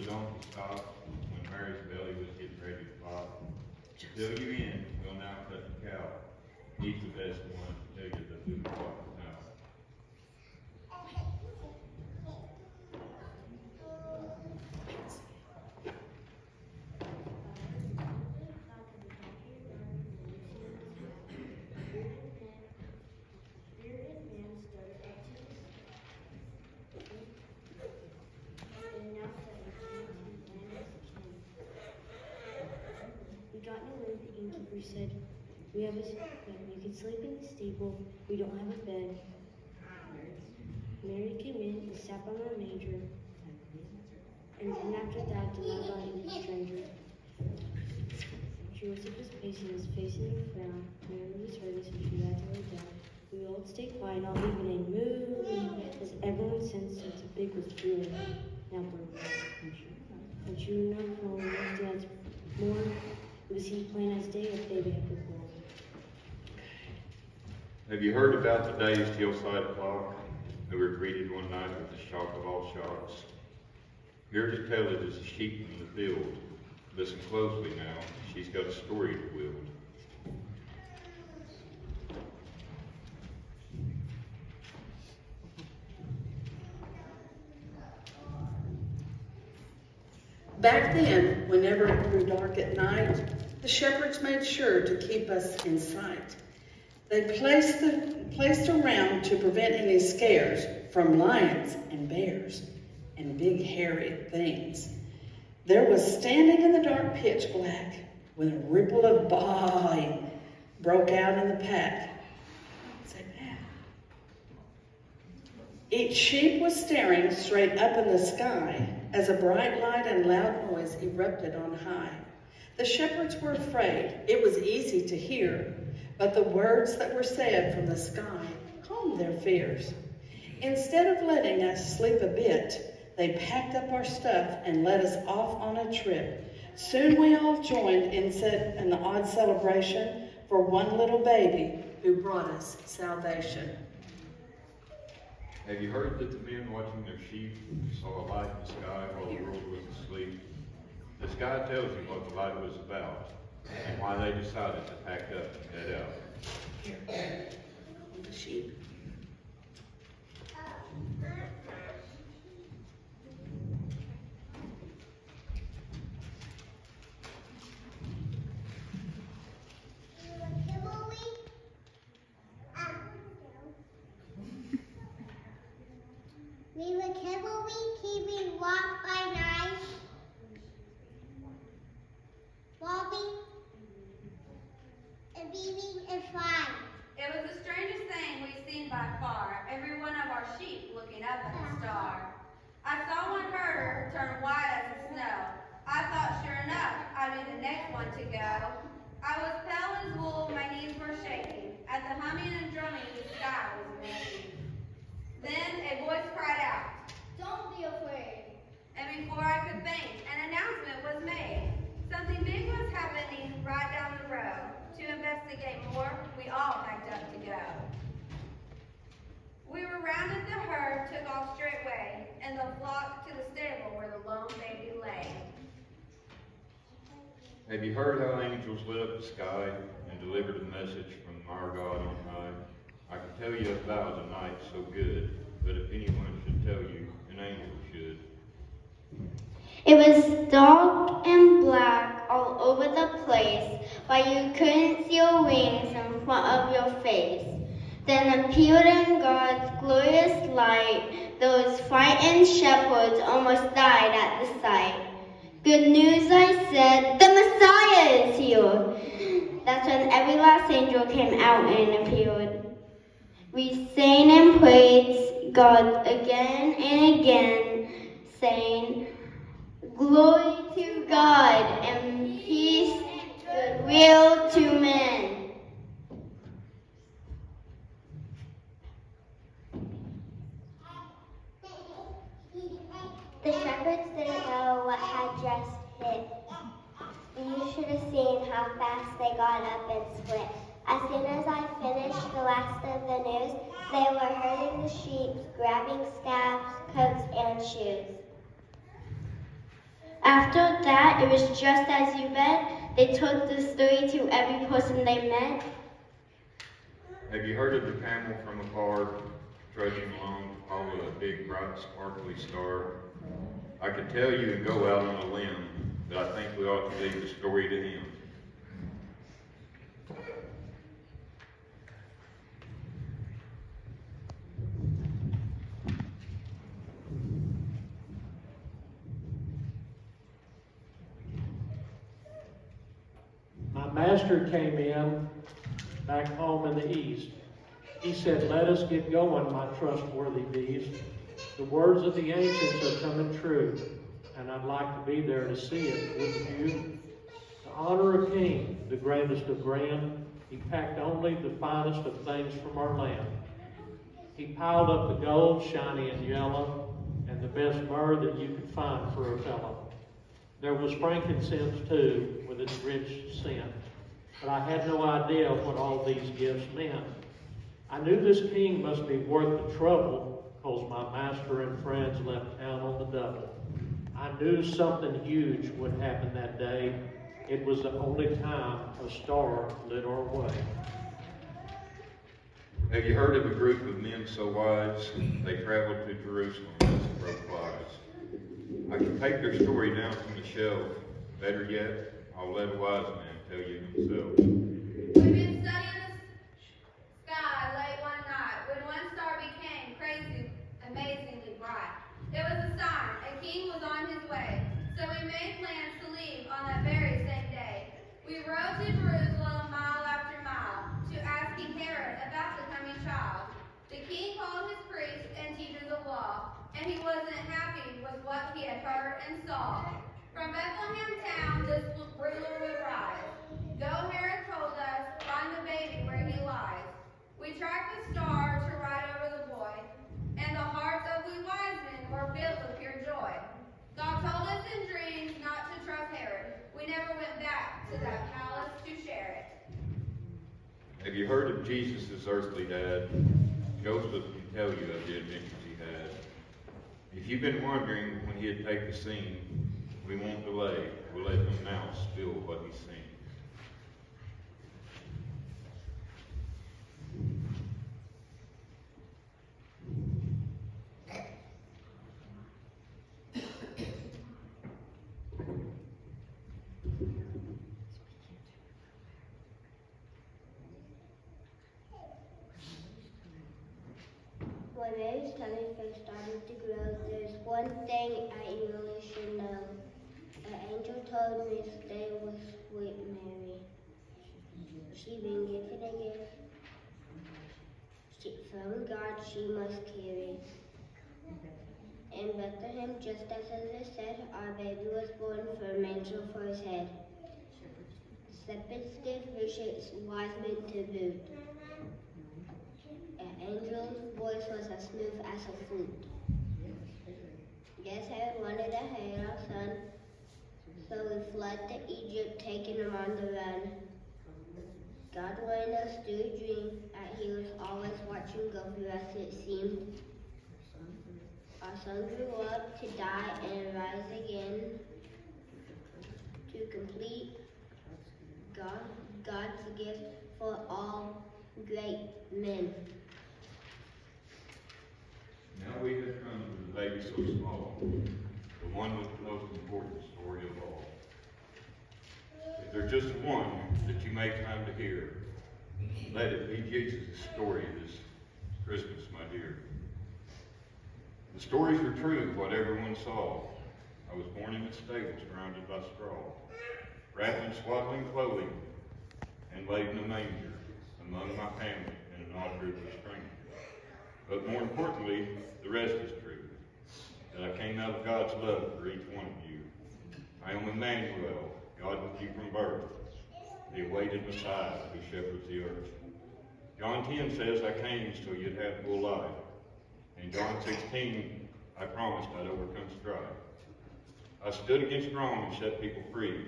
the donkey stopped when Mary's belly was getting ready to pop. To fill you in, we'll now cut the cow. He's the best one to tell you the food talk now. We said, we have a bed. You can sleep in the stable. We don't have a bed. Mary came in and sat on our manger. And then after that, did not let him be stranger. Joseph was pacing his face in a frown. Mary was hurting, so she had to lay down. We all stayed quiet all evening, moo, as everyone sensed that the big was brewing. Now brewing. And sure enough, when we looked at more, it was his plain as day if baby had been born. Have you heard about the dazed hillside clock who were greeted one night with the shock of all shocks? Here to tell it is a sheep in the field. Listen closely now, she's got a story to wield. Back then, whenever it grew dark at night, the shepherds made sure to keep us in sight. They placed around to prevent any scares from lions and bears and big hairy things. There was standing in the dark pitch black when a ripple of bawling broke out in the pack. Each sheep was staring straight up in the sky as a bright light and loud noise erupted on high. The shepherds were afraid. It was easy to hear, but the words that were said from the sky calmed their fears. Instead of letting us sleep a bit, they packed up our stuff and led us off on a trip. Soon we all joined in the odd celebration for one little baby who brought us salvation. Have you heard that the men watching their sheep saw a light in the sky while the world was asleep? The sky tells you what the light was about and why they decided to pack up and head out. Here, the sheep. We were carefully keeping watch by night, walking and beating and flying. It was the strangest thing we've seen by far, every one of our sheep looking up at the star. I saw one herder turn white as the snow. I thought sure enough I'd be the next one to go. I was pale as wool, my knees were shaking, at the humming and drumming the sky was making. Then a voice cried out, "Don't be afraid." And before I could think, an announcement was made. Something big was happening right down the road. To investigate more, we all packed up to go. We were rounded the herd, took off straightway, and the flock to the stable where the lone baby lay. Have you heard how angels lit up the sky and delivered a message from our God on high? I can tell you 1,000 nights so good, but if anyone should tell you, an angel should. It was dark and black all over the place, but you couldn't see your wings in front of your face. Then appeared in God's glorious light. Those frightened shepherds almost died at the sight. Good news, I said, the Messiah is here. That's when every last angel came out and appeared. We sang and praised God again and again, saying, "Glory to God and peace and goodwill to men." The shepherds didn't know what had just hit. You should have seen how fast they got up and split. As soon as I finished the last of the news, they were herding the sheep, grabbing scabs, coats, and shoes. After that, it was just as you read. They told the story to every person they met. Have you heard of the camel from afar, trudging along to follow a big, bright, sparkly star? I could tell you and go out on a limb, but I think we ought to leave the story to him. My master came in back home in the east. He said, "Let us get going, my trustworthy bees. The words of the ancients are coming true, and I'd like to be there to see it, wouldn't you? To honor a king, the grandest of grand, he packed only the finest of things from our land. He piled up the gold, shiny and yellow, and the best myrrh that you could find for a fellow. There was frankincense, too, with its rich scent. But I had no idea what all these gifts meant. I knew this king must be worth the trouble, because my master and friends left town on the double. I knew something huge would happen that day. It was the only time a star lit our way." Have you heard of a group of men so wise, they traveled to Jerusalem as the crow flies? I can take their story down from the shelf. Better yet, I'll let a wise man tell you himself. We've been studying the sky late one night when one star became crazy, amazingly bright. It was a sign a king was on his way, so we made plans to leave on that very same day. We rode to Jerusalem mile after mile to ask King Herod about the coming child. The king called his priests and teachers of law, and he wasn't happy with what he had heard and saw. From Bethlehem town this ruler would rise. Go, Herod told us, find the baby where he lies. We tracked the star to ride over the boy, and the hearts of we wise men were filled with pure joy. God told us in dreams not to trust Herod. We never went back to that palace to share it. Have you heard of Jesus' earthly dad? Joseph can tell you of the adventures he had. If you've been wondering when he'd take the scene, we won't delay. We'll let him now spill what he's seen. When Mary's tummy first started to grow, there's one thing I really should know. An angel told me to stay with sweet Mary. She'd been given a gift from God she must carry. In Bethlehem, just as it said, our baby was born for a manger for his head. Shepherds give riches, wise men to boot. An angel's voice was as smooth as a flute. Guess Herod wanted a hero son, so we fled to Egypt, taking him on the run. God wanted us to a dream that he was always watching over us, it seemed. Our son grew up to die and rise again to complete God's gift for all great men. Now we have come to the baby so small, the one with the most important story of all. If there's just one that you make time to hear, let it be Jesus' story this Christmas, my dear. The stories were true, what everyone saw. I was born in a stable surrounded by straw, wrapped in swaddling clothing, and laid in a manger among my family in an odd group of strangers. But more importantly, the rest is true, that I came out of God's love for each one of you. I am Emmanuel, God with you from birth, the awaited Messiah who shepherds the earth. John 10 says I came so you'd have full life. In John 16, I promised I'd overcome strife. I stood against wrong and set people free,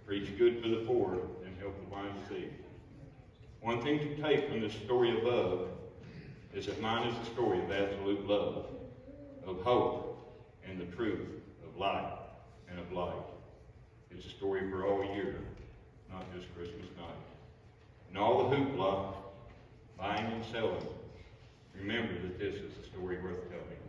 preached good to the poor, and helped the blind see. One thing to take from this story above is that mine is a story of absolute love, of hope, and the truth of life. and of light. It's a story for all year, not just Christmas night. And all the hoopla, buying and selling, remember that this is a story worth telling.